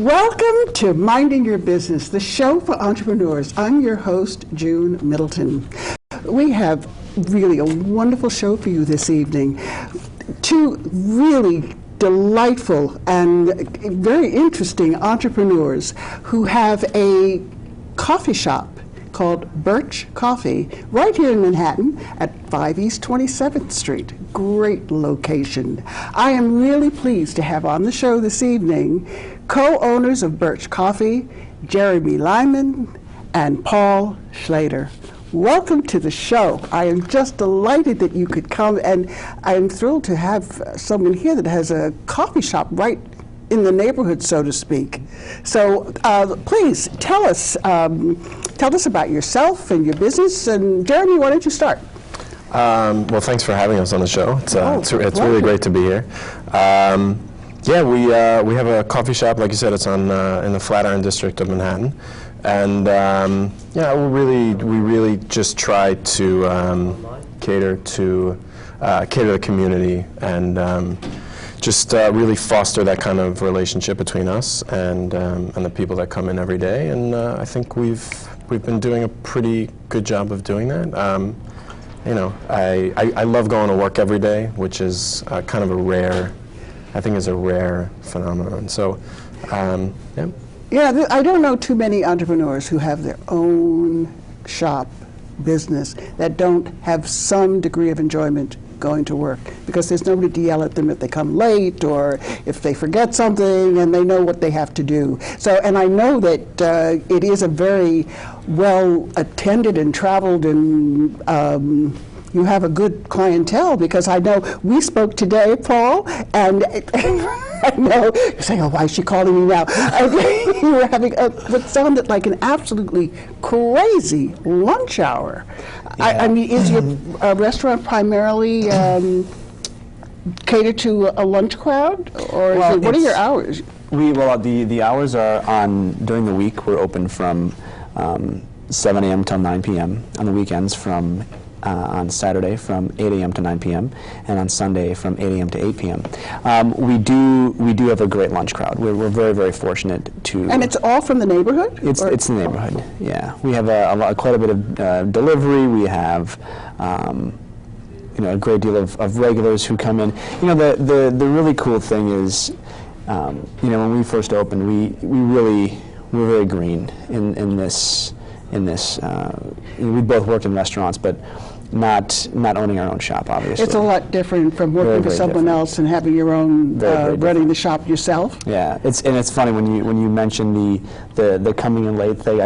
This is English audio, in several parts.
Welcome to Minding Your Business, the show for entrepreneurs. I'm your host, June Middleton. We have really a wonderful show for you this evening. Two really delightful and very interesting entrepreneurs who have a coffee shop called Birch Coffee right here in Manhattan at 5 East 27th Street. Great location. I am really pleased to have on the show this evening co-owners of Birch Coffee, Jeremy Lyman and Paul Schlater. Welcome to the show. I am just delighted that you could come, and I'm thrilled to have someone here that has a coffee shop right in the neighborhood, so to speak. So please tell us about yourself and your business. And Jeremy, why don't you start? Well, thanks for having us on the show. It's really great to be here. We have a coffee shop, like you said. It's on in the Flatiron district of Manhattan, and we really just try to cater to the community and just really foster that kind of relationship between us and the people that come in every day. And I think we've been doing a pretty good job of doing that. I love going to work every day, which is kind of a rare phenomenon. So, Yeah, I don't know too many entrepreneurs who have their own shop business that don't have some degree of enjoyment going to work, because there's nobody to yell at them if they come late or if they forget something, and they know what they have to do. So, and I know that it is a very well attended and traveled, and you have a good clientele, because I know we spoke today, Paul, and I know you're saying, "Oh, why is she calling me now?" You were having what sounded like an absolutely crazy lunch hour. Yeah. I mean, is your restaurant primarily catered to a lunch crowd, or what are your hours? The hours are during the week. We're open from 7 a.m. till 9 p.m. On the weekends on Saturday from 8 a.m. to 9 p.m. and on Sunday from 8 a.m. to 8 p.m. We do have a great lunch crowd. We're very, very fortunate to. And it's all from the neighborhood? It's the neighborhood. Yeah, we have quite a bit of delivery. We have a great deal of regulars who come in. The really cool thing is, when we first opened, we're very green in this. We both worked in restaurants, but not owning our own shop, obviously. It's a lot different from working for someone else and having your own running the shop yourself. Yeah, it's funny when you mention the coming in late thing.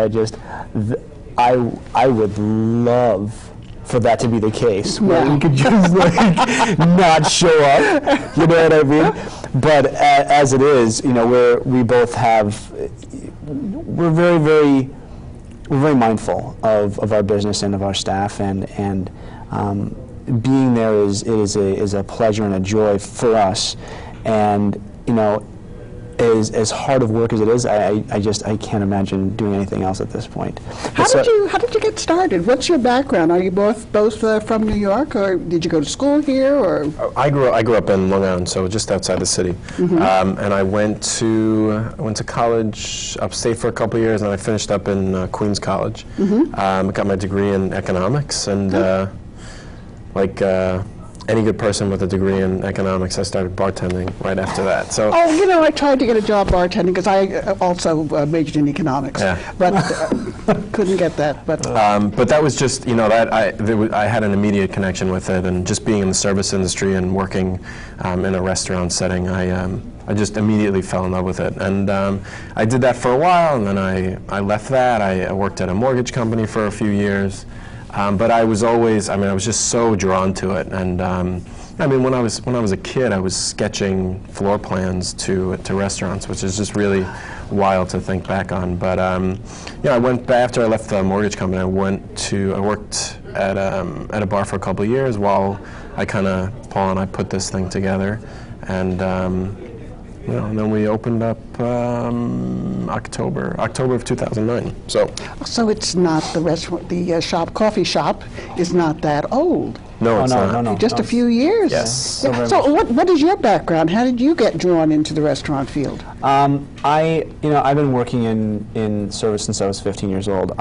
I would love for that to be the case, where we could just not show up. You know what I mean? But as it is, we're very mindful of our business and of our staff, and being there is a pleasure and a joy for us. And as hard of work as it is, I can't imagine doing anything else at this point. How did you get started? What's your background? Are you both from New York, or did you go to school here? Or I grew up in Long Island, so just outside the city. Mm-hmm. And I went to college upstate for a couple of years, and I finished up in Queens College. Mm-hmm. Got my degree in economics, and any good person with a degree in economics, I started bartending right after that. So. I tried to get a job bartending because I also majored in economics, but couldn't get that. But that was just, that I had an immediate connection with it, and just being in the service industry and working in a restaurant setting, I just immediately fell in love with it. And I did that for a while, and then I left that. I worked at a mortgage company for a few years. But I was just so drawn to it, and when I was a kid, I was sketching floor plans to restaurants, which is just really wild to think back on. But I went back after I left the mortgage company. I worked at a bar for a couple of years while Paul and I put this thing together, and And then we opened up October of 2009. So it's not the restaurant, the coffee shop is not that old. No, it's not. No. Just a few years. Yes. Yeah. So what is your background? How did you get drawn into the restaurant field? I've been working in service since I was 15 years old.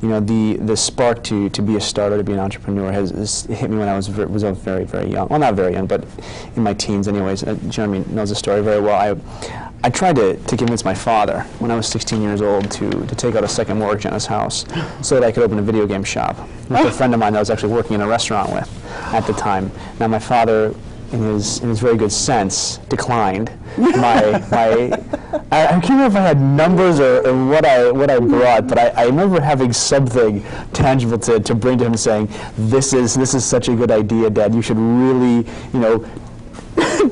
The spark to be a starter, to be an entrepreneur, has hit me when I was very, very young. Well, not very young, but in my teens, anyways. Jeremy knows the story very well. I tried to convince my father when I was 16 years old to take out a second mortgage on his house so that I could open a video game shop with a friend of mine that I was actually working in a restaurant with at the time. Now, my father, in his very good sense, declined I can't remember if I had numbers or what I brought, but I remember having something tangible to bring to him, saying, "This is such a good idea, Dad. You should really,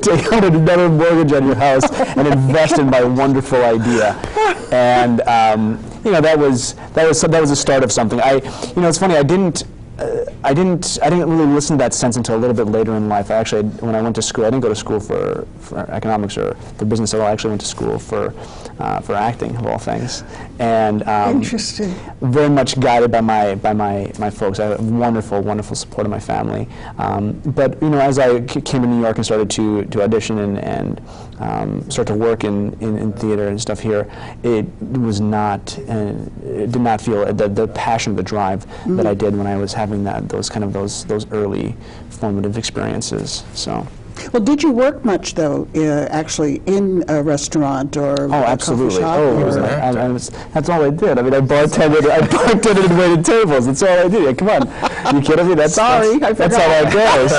take out another mortgage on your house and invest in my wonderful idea." And that was the start of something. It's funny. I didn't really listen to that sense until a little bit later in life. When I went to school, I didn't go to school for economics or for business at all. I actually went to school for acting, of all things. And interesting. Very much guided by my folks. I had wonderful support of my family. But as I came to New York and started to audition and start to work in theater and stuff here, it did not feel the passion, the drive that I did when I was having those early formative experiences. So. Well, did you work much though, actually in a restaurant or a absolutely. coffee shop? That's all I did. I mean, I bartended and waited tables. That's all I did. Come on, you kidding me? That's all it goes.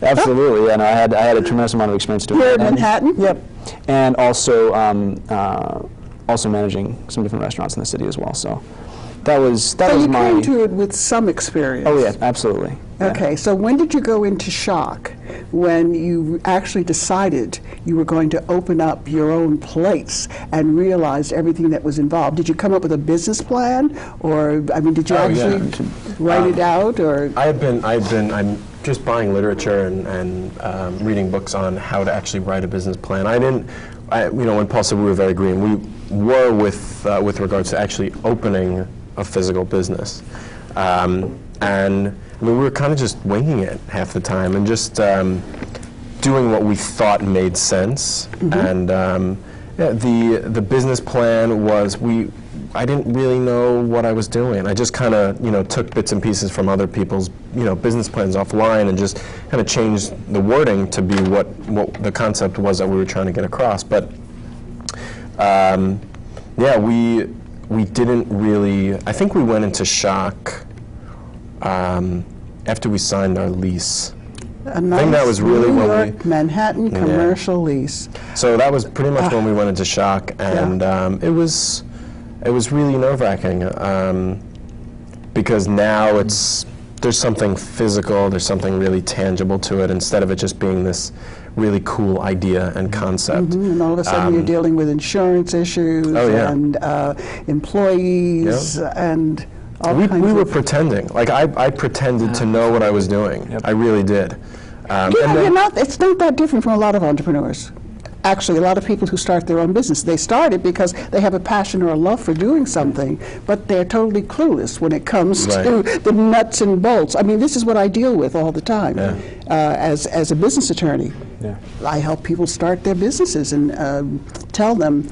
Absolutely. And I had a tremendous amount of experience doing Here that. in Manhattan? Yep. And also managing some different restaurants in the city as well. So that was So you my. came to it with some experience. Oh yeah, absolutely. Okay, so when did you go into shock when you actually decided you were going to open up your own place and realized everything that was involved? Did you come up with a business plan, or did you actually write it out, or? I'm just buying literature and reading books on how to actually write a business plan. When Paul said we were very green, we were with regards to actually opening a physical business, and we were kind of just winging it half the time and just doing what we thought made sense. And the business plan was I didn't really know what I was doing. I just kind of took bits and pieces from other people's business plans offline and just kind of changed the wording to be what the concept was that we were trying to get across. But we didn't really. I think we went into shock after we signed our lease. A nice I think that was really New when York, Manhattan commercial lease. So that was pretty much when we went into shock, and it was really nerve-wracking because now there's something physical, there's something really tangible to it instead of it just being this really cool idea and concept. And all of a sudden you're dealing with insurance issues and employees and all kinds of... We were pretending. Like I pretended to know what I was doing. Yep. I really did. It's not that different from a lot of entrepreneurs. Actually, a lot of people who start their own business, they start it because they have a passion or a love for doing something, but they're totally clueless when it comes to the nuts and bolts. I mean, this is what I deal with all the time as a business attorney. Yeah. I help people start their businesses and tell them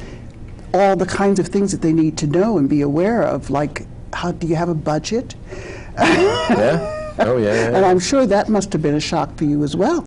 all the kinds of things that they need to know and be aware of, like, how do you have a budget? Yeah. Oh, yeah. And I'm sure that must have been a shock for you as well.